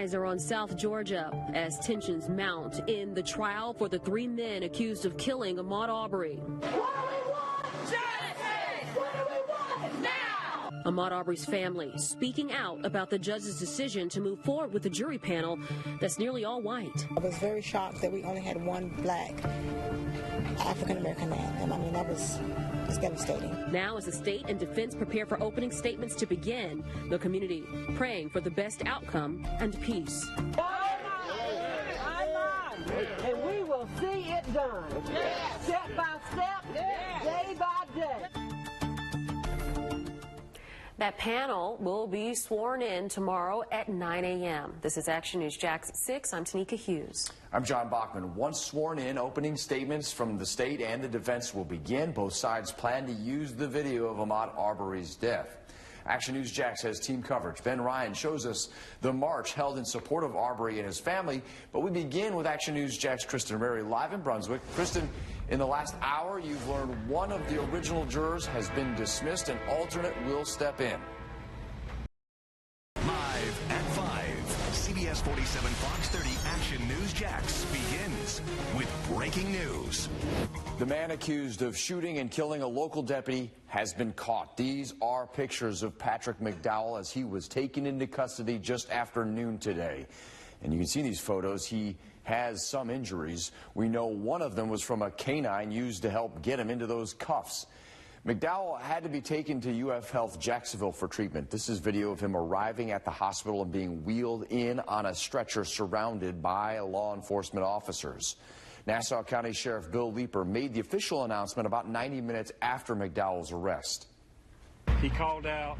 eyes are on South Georgia as tensions mount in the trial for the 3 men accused of killing Ahmaud Arbery. What do we want? Justice! What do we want now? Ahmaud Arbery's family speaking out about the judge's decision to move forward with a jury panel that's nearly all white. I was very shocked that we only had one black African-American man. I mean, that was devastating. Now, as the state and defense prepare for opening statements to begin, the community praying for the best outcome and peace. And we will see it done. Yes. Step by step, yes. Day by day. That panel will be sworn in tomorrow at 9 a.m. This is Action News Jax at 6. I'm Tanika Hughes. I'm John Bachman. Once sworn in, opening statements from the state and the defense will begin. Both sides plan to use the video of Ahmaud Arbery's death. Action News Jax has team coverage. Ben Ryan shows us the march held in support of Arbery and his family. But we begin with Action News Jax' Kristen Mary live in Brunswick. Kristen, in the last hour, you've learned one of the original jurors has been dismissed. An alternate will step in. Live at 5, CBS 47 Fox 30 Action News Jax begins with breaking news. The man accused of shooting and killing a local deputy has been caught. These are pictures of Patrick McDowell as he was taken into custody just after noon today. And you can see these photos. He has some injuries. We know one of them was from a canine used to help get him into those cuffs. McDowell had to be taken to UF Health Jacksonville for treatment. This is video of him arriving at the hospital and being wheeled in on a stretcher surrounded by law enforcement officers. Nassau County Sheriff Bill Leeper made the official announcement about 90 minutes after McDowell's arrest. He called out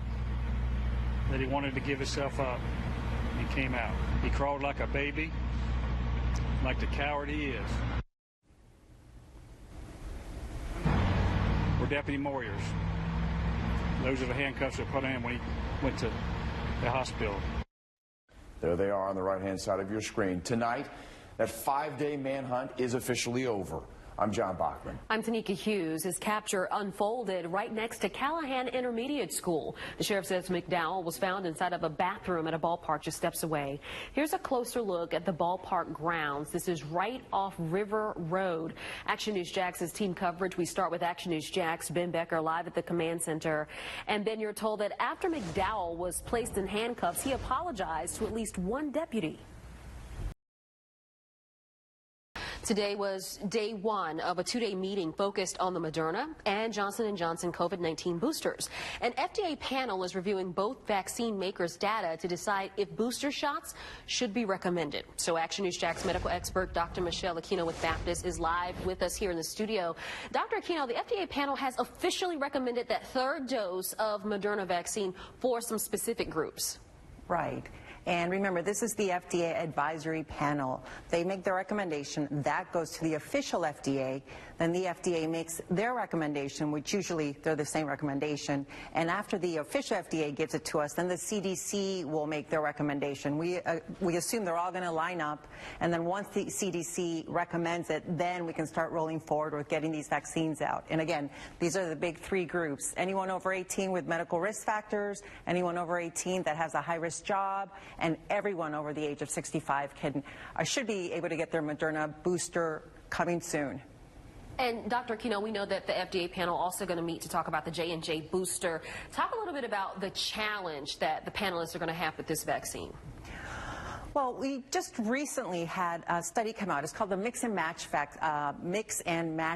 that he wanted to give himself up. He came out. He crawled like a baby, like the coward he is. We're Deputy Moyers. Those are the handcuffs that put on him when he went to the hospital. There they are on the right-hand side of your screen. Tonight, that 5-day manhunt is officially over. I'm John Bachman. I'm Tanika Hughes. His capture unfolded right next to Callahan Intermediate School. The sheriff says McDowell was found inside of a bathroom at a ballpark just steps away. Here's a closer look at the ballpark grounds. This is right off River Road. Action News Jax's team coverage. We start with Action News Jax. Ben Becker live at the command center. And Ben, you're told that after McDowell was placed in handcuffs, he apologized to at least one deputy. Today was day one of a 2-day meeting focused on the Moderna and Johnson & Johnson COVID-19 boosters. An FDA panel is reviewing both vaccine makers' data to decide if booster shots should be recommended. So Action News Jax medical expert Dr. Michelle Aquino with Baptist is live with us here in the studio. Dr. Aquino, the FDA panel has officially recommended that third dose of Moderna vaccine for some specific groups. Right. And remember, this is the FDA advisory panel. They make their recommendation. That goes to the official FDA. Then the FDA makes their recommendation, which usually they're the same recommendation. And after the official FDA gives it to us, then the CDC will make their recommendation. We assume they're all going to line up. And then once the CDC recommends it, then we can start rolling forward with getting these vaccines out. And again, these are the big 3 groups. Anyone over 18 with medical risk factors, anyone over 18 that has a high-risk job, and everyone over the age of 65 should be able to get their Moderna booster coming soon. And Dr. Aquino, we know that the FDA panel also going to meet to talk about the J&J booster. Talk a little bit about the challenge that the panelists are going to have with this vaccine. Well, we just recently had a study come out. It's called the Mix and Match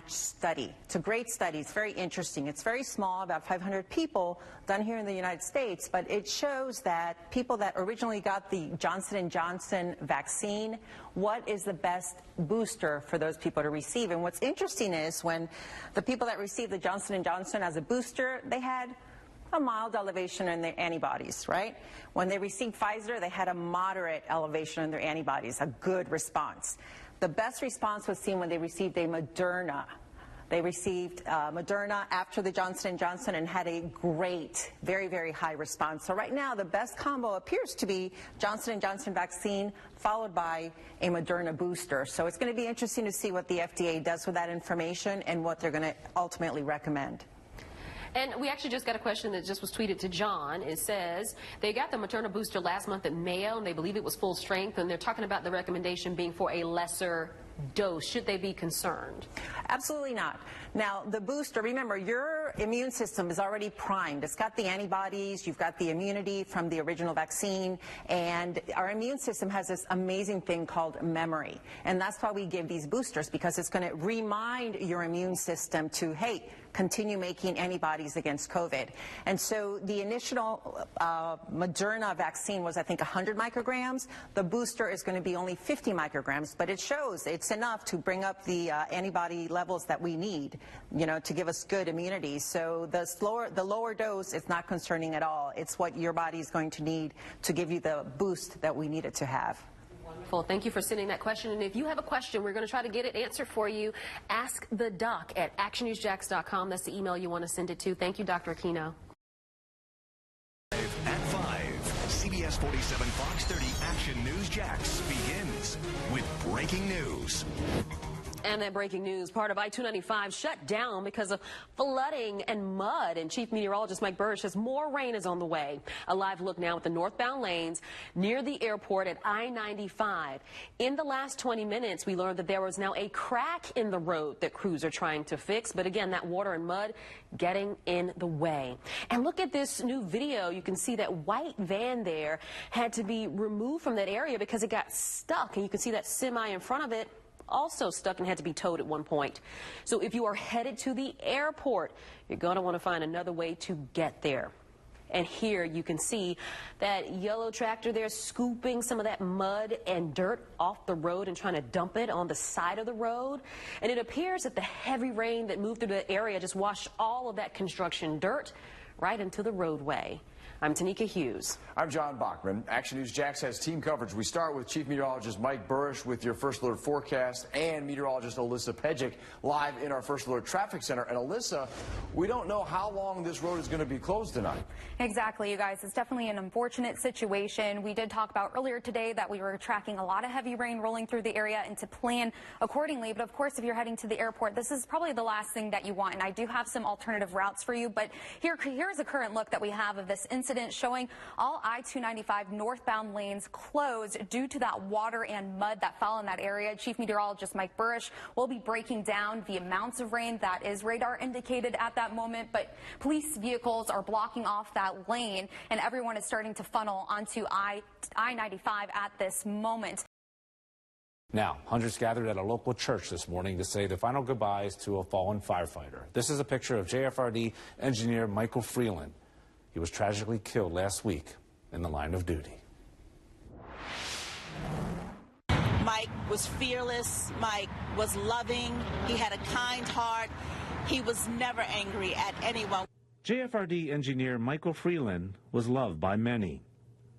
study. It's a great study. It's very interesting. It's very small, about 500 people, done here in the United States, but it shows that people that originally got the Johnson & Johnson vaccine, what is the best booster for those people to receive? And what's interesting is when the people that received the Johnson & Johnson as a booster, they had a mild elevation in their antibodies, right? When they received Pfizer, they had a moderate elevation in their antibodies, a good response. The best response was seen when they received a Moderna. They received Moderna after the Johnson & Johnson and had a great, very, very high response. So right now, the best combo appears to be Johnson & Johnson vaccine followed by a Moderna booster. So it's going to be interesting to see what the FDA does with that information and what they're going to ultimately recommend. And we actually just got a question that just was tweeted to John. It says they got the Moderna booster last month at Mayo, and they believe it was full strength, and they're talking about the recommendation being for a lesser dose. Should they be concerned? Absolutely not. Now, the booster, remember, your immune system is already primed. It's got the antibodies, you've got the immunity from the original vaccine, and our immune system has this amazing thing called memory. And that's why we give these boosters, because it's going to remind your immune system to, hey, continue making antibodies against COVID. And so the initial Moderna vaccine was, I think, 100 micrograms. The booster is going to be only 50 micrograms, but it shows it's enough to bring up the antibody levels that we need, you know, to give us good immunity. So the lower dose is not concerning at all. It's what your body is going to need to give you the boost that we need it to have. Wonderful. Thank you for sending that question. And if you have a question, we're going to try to get it answered for you. Ask the doc at actionnewsjax.com. That's the email you want to send it to. Thank you, Dr. Aquino. At 5, CBS 47 Fox 30 Action News Jax begins with breaking news. And that breaking news, part of I-295 shut down because of flooding and mud. And Chief Meteorologist Mike Burrish says more rain is on the way. A live look now at the northbound lanes near the airport at I-95. In the last 20 minutes, we learned that there was now a crack in the road that crews are trying to fix. But again, that water and mud getting in the way. And look at this new video. You can see that white van there had to be removed from that area because it got stuck. And you can see that semi in front of it also stuck and had to be towed at one point. So if you are headed to the airport, you're going to want to find another way to get there. And here you can see that yellow tractor there scooping some of that mud and dirt off the road and trying to dump it on the side of the road. And it appears that the heavy rain that moved through the area just washed all of that construction dirt right into the roadway. I'm Tanika Hughes. I'm John Bachman. Action News Jax has team coverage. We start with Chief Meteorologist Mike Burrish with your First Alert forecast and meteorologist Alyssa Pejic live in our First Alert Traffic Center. And Alyssa, we don't know how long this road is going to be closed tonight. Exactly, you guys. It's definitely an unfortunate situation. We did talk about earlier today that we were tracking a lot of heavy rain rolling through the area and to plan accordingly. But of course, if you're heading to the airport, this is probably the last thing that you want. And I do have some alternative routes for you. But here's a current look that we have of this incident showing all I-295 northbound lanes closed due to that water and mud that fell in that area. Chief Meteorologist Mike Burrish will be breaking down the amounts of rain that is radar indicated at that moment, but police vehicles are blocking off that lane and everyone is starting to funnel onto I-95 at this moment. Now, hundreds gathered at a local church this morning to say their final goodbyes to a fallen firefighter. This is a picture of JFRD engineer Michael Freeland. He was tragically killed last week in the line of duty. Mike was fearless. Mike was loving. He had a kind heart. He was never angry at anyone. JFRD engineer Michael Freeland was loved by many.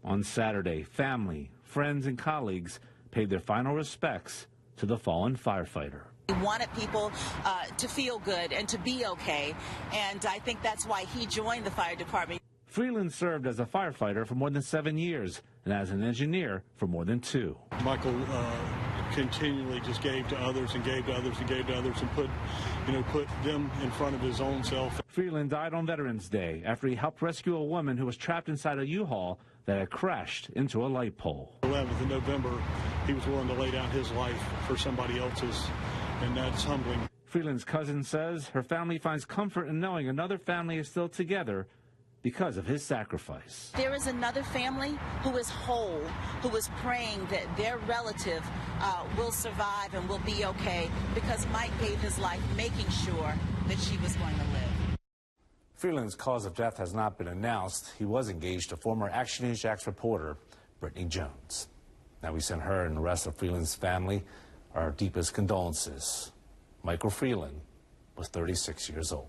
On Saturday, family, friends, and colleagues paid their final respects to the fallen firefighter. He wanted people to feel good and to be okay, and I think that's why he joined the fire department. Freeland served as a firefighter for more than 7 years and as an engineer for more than 2. Michael continually just gave to others and gave to others and gave to others and put them in front of his own self. Freeland died on Veterans Day after he helped rescue a woman who was trapped inside a U-Haul that had crashed into a light pole. 11th of November, he was willing to lay down his life for somebody else's, and that's humbling. Freeland's cousin says her family finds comfort in knowing another family is still together because of his sacrifice. There is another family who is whole, who is praying that their relative will survive and will be okay because Mike gave his life making sure that she was going to live. Freeland's cause of death has not been announced. He was engaged to former Action News Jax reporter Brittany Jones. Now we send her and the rest of Freeland's family our deepest condolences. Michael Freeland was 36 years old.